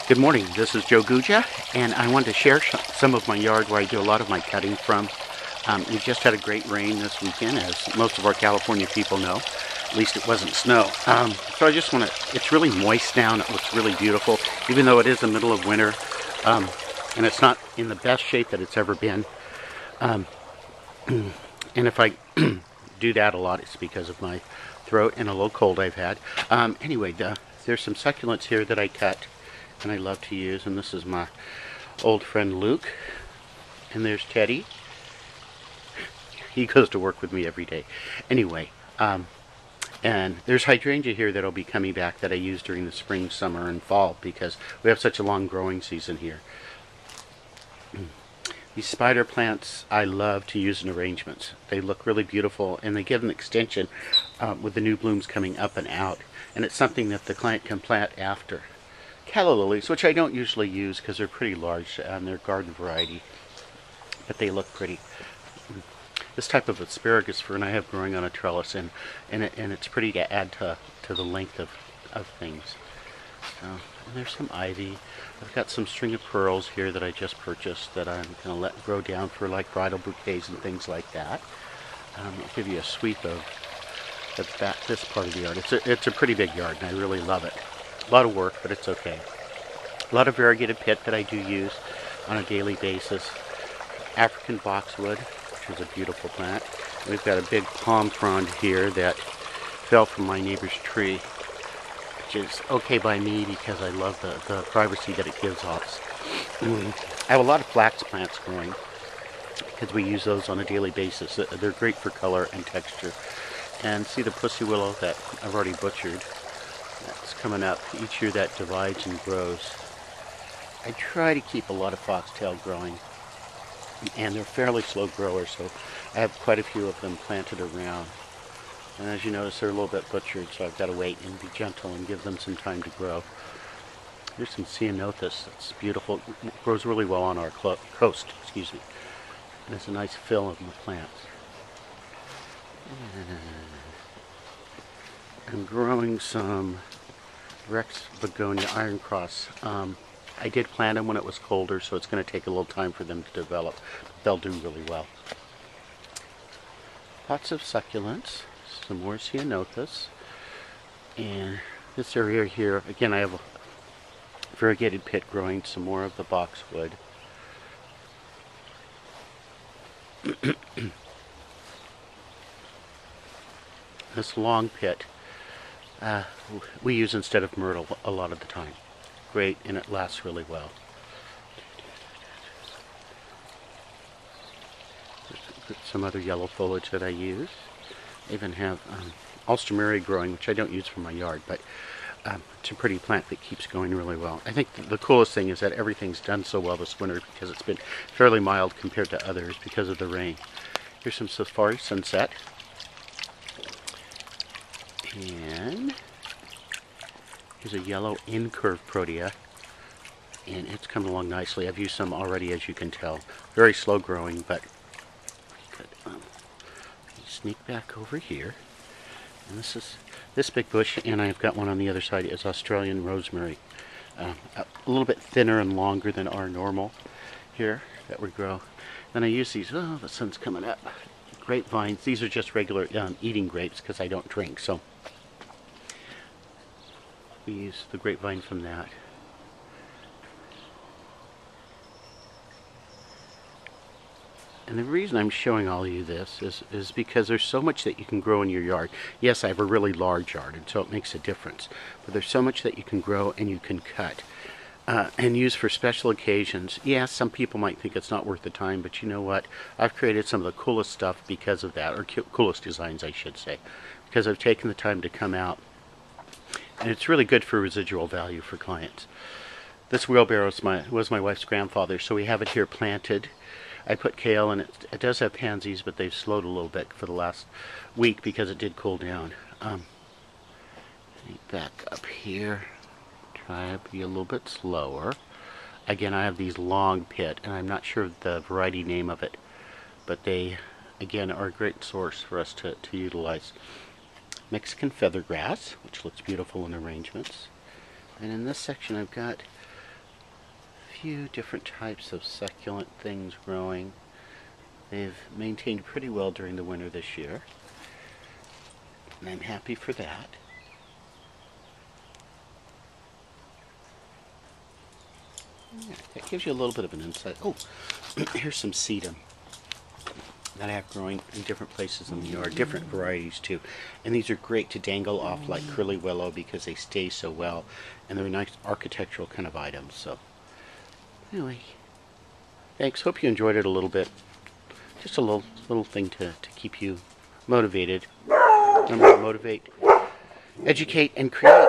Good morning, this is Joe Guja, and I wanted to share some of my yard where I do a lot of my cutting from. We just had a great rain this weekend, as most of our California people know. At least it wasn't snow. So I just want to, it's really moist now and it looks really beautiful, even though it is the middle of winter, and it's not in the best shape that it's ever been. And if I do that a lot, it's because of my throat and a little cold I've had. Anyway, there's some succulents here that I cut and I love to use, and this is my old friend Luke, and there's Teddy. He goes to work with me every day. Anyway, and there's hydrangea here that'll be coming back that I use during the spring, summer, and fall because we have such a long growing season here. These spider plants I love to use in arrangements. They look really beautiful and they give an extension with the new blooms coming up and out, and it's something that the client can plant after. Calla lilies, which I don't usually use because they're pretty large and they're garden variety, but they look pretty. This type of asparagus fern I have growing on a trellis, and it's pretty to add to the length of things. So, and there's some ivy. I've got some string of pearls here that I just purchased that I'm going to let grow down for like bridal bouquets and things like that. I'll give you a sweep of this part of the yard. It's a pretty big yard and I really love it. A lot of work, but it's okay. A lot of variegated pit that I do use on a daily basis. African boxwood, which is a beautiful plant. We've got a big palm frond here that fell from my neighbor's tree, which is okay by me because I love the privacy that it gives off. I have a lot of flax plants growing because we use those on a daily basis. They're great for color and texture. And see the pussy willow that I've already butchered? That's coming up. Each year that divides and grows. I try to keep a lot of foxtail growing, and they're fairly slow growers, so I have quite a few of them planted around. And as you notice, they're a little bit butchered, so I've got to wait and be gentle and give them some time to grow. Here's some ceanothus. That's beautiful. It grows really well on our coast, excuse me. And it's a nice fill of the plants. I'm growing some Rex begonia iron cross. I did plant them when it was colder, so it's going to take a little time for them to develop. But they'll do really well. Lots of succulents, some more ceanothus, and this area here, again, I have a variegated pit growing some more of the boxwood. This long pit we use instead of myrtle a lot of the time. Great, and it lasts really well. Some other yellow foliage that I use. I even have Alstroemeria growing, which I don't use for my yard, but it's a pretty plant that keeps going really well. I think the coolest thing is that everything's done so well this winter because it's been fairly mild compared to others because of the rain. Here's some Safari Sunset. And here's a yellow incurve protea, and it's coming along nicely. I've used some already, as you can tell. Very slow growing, but good. Sneak back over here, and this big bush, and I've got one on the other side, is Australian rosemary. A little bit thinner and longer than our normal here that we grow. Then I use these, oh, the sun's coming up, grapevines. These are just regular eating grapes because I don't drink, so we use the grapevine from that. And the reason I'm showing all of you this is because there's so much that you can grow in your yard. Yes, I have a really large yard, and so it makes a difference. But there's so much that you can grow and you can cut and use for special occasions. Yeah, some people might think it's not worth the time, but you know what? I've created some of the coolest stuff because of that, or coolest designs, I should say, because I've taken the time to come out. And it's really good for residual value for clients. This wheelbarrow was my wife's grandfather, so we have it here planted. I put kale in it. It does have pansies, but they've slowed a little bit for the last week because it did cool down. Back up here. Try to be a little bit slower. Again, I have these long pit, and I'm not sure of the variety name of it, but they, again, are a great source for us to utilize. Mexican feathergrass, which looks beautiful in arrangements. And in this section I've got few different types of succulent things growing. They've maintained pretty well during the winter this year, and I'm happy for that. Yeah, that gives you a little bit of an insight. Oh, here's some sedum that I have growing in different places in the yard, different varieties too. And these are great to dangle off like curly willow because they stay so well, and they're nice architectural kind of items. So anyway, thanks. Hope you enjoyed it a little bit. Just a little thing to keep you motivated. Remember to motivate, educate, and create.